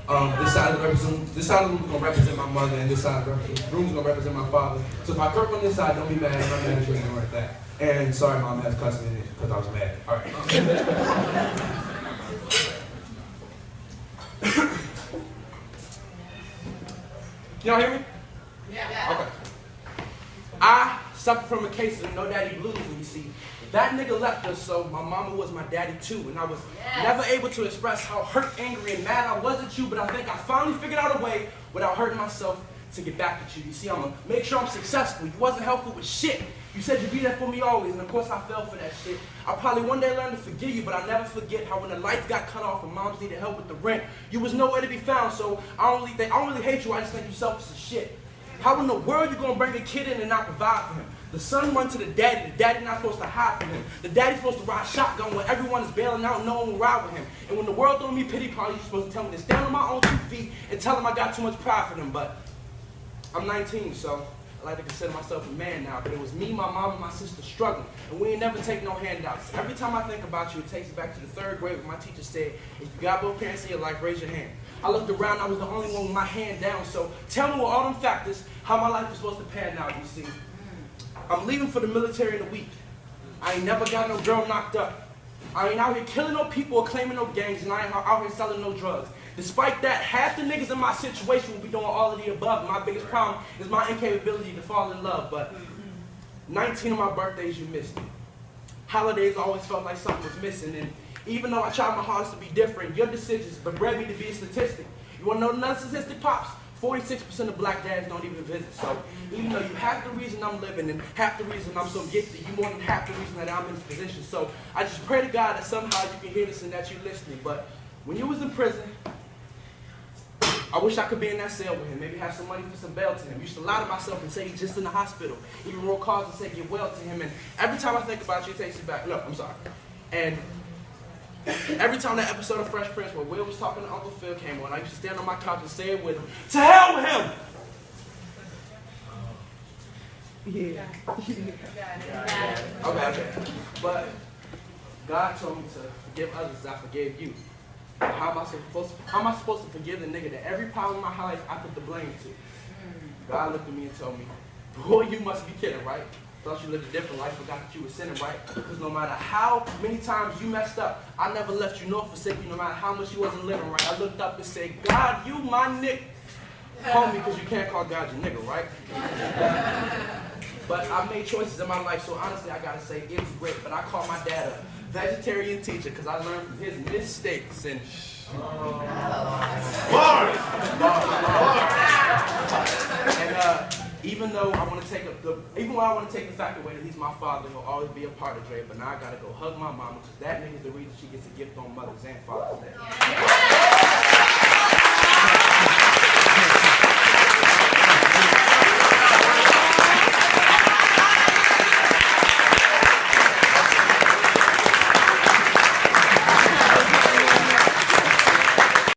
This side of the room is gonna represent my mother, and this side of the room is gonna represent my father. So if I curse on this side, don't be mad. My manager ain't like that. And sorry, mom has cussing in it because I was mad. All right. Y'all hear me? Yeah. Okay. I suffer from a case of no daddy blues, and you see, that nigga left us, so my mama was my daddy too, and I was never able to express how hurt, angry, and mad I was at you, but I think I finally figured out a way without hurting myself to get back at you. You see, I'm gonna make sure I'm successful. You wasn't helpful with shit. You said you'd be there for me always, and of course I fell for that shit. I'll probably one day learn to forgive you, but I'll never forget how when the lights got cut off and moms needed help with the rent, you was nowhere to be found, so I don't really hate you, I just think you selfish as shit. How in the world you gonna bring a kid in and not provide for him? The son run to the daddy not supposed to hide from him. The daddy's supposed to ride shotgun when everyone is bailing out and no one will ride with him. And when the world throw me pity party, you're supposed to tell me to stand on my own 2 feet and tell them I got too much pride for them. But I'm 19, so I like to consider myself a man now. But it was me, my mom, and my sister struggling. And we ain't never take no handouts. Every time I think about you, it takes me back to the 3rd grade when my teacher said, if you got both parents in your life, raise your hand. I looked around, I was the only one with my hand down. So tell me with all them factors, how my life is supposed to pan out, you see. I'm leaving for the military in a week. I ain't never got no girl knocked up. I ain't out here killing no people or claiming no gangs, and I ain't out here selling no drugs. Despite that, half the niggas in my situation will be doing all of the above. My biggest problem is my incapability to fall in love, but 19 of my birthdays you missed. Holidays always felt like something was missing, and even though I tried my hardest to be different, your decisions bred me to be a statistic. You wanna know another statistic, Pops? 46% of black dads don't even visit. So even though you half the reason I'm living and half the reason I'm so gifted, you more than half the reason that I'm in this position. So I just pray to God that somehow you can hear this and that you're listening. But when you was in prison, I wish I could be in that cell with him, maybe have some money for some bail to him. I used to lie to myself and say he's just in the hospital. Even roll calls and say get well to him. And every time I think about you, it takes me back. No, I'm sorry. And every time that episode of Fresh Prince where Will was talking to Uncle Phil came on, I used to stand on my couch and say it with him. To hell with him! Yeah. Okay. But God told me to forgive others as I forgave you. How am I supposed to forgive the nigga that every problem in my life I put the blame to? God looked at me and told me, boy, you must be kidding, right? Thought you lived a different life, forgot that you were sinning, right? Because no matter how many times you messed up, I never left you nor forsake you, no matter how much you wasn't living right. I looked up and said, God, you my nigga. Homie, because you can't call God your nigga, right? But I made choices in my life, so honestly, I gotta say, it was great. But I call my dad a vegetarian teacher because I learned from his mistakes and even though I want to take the fact away that he's my father, he'll always be a part of Dre. But now I gotta go hug my mama because that nigga's the reason she gets a gift on Mother's and Father's Day.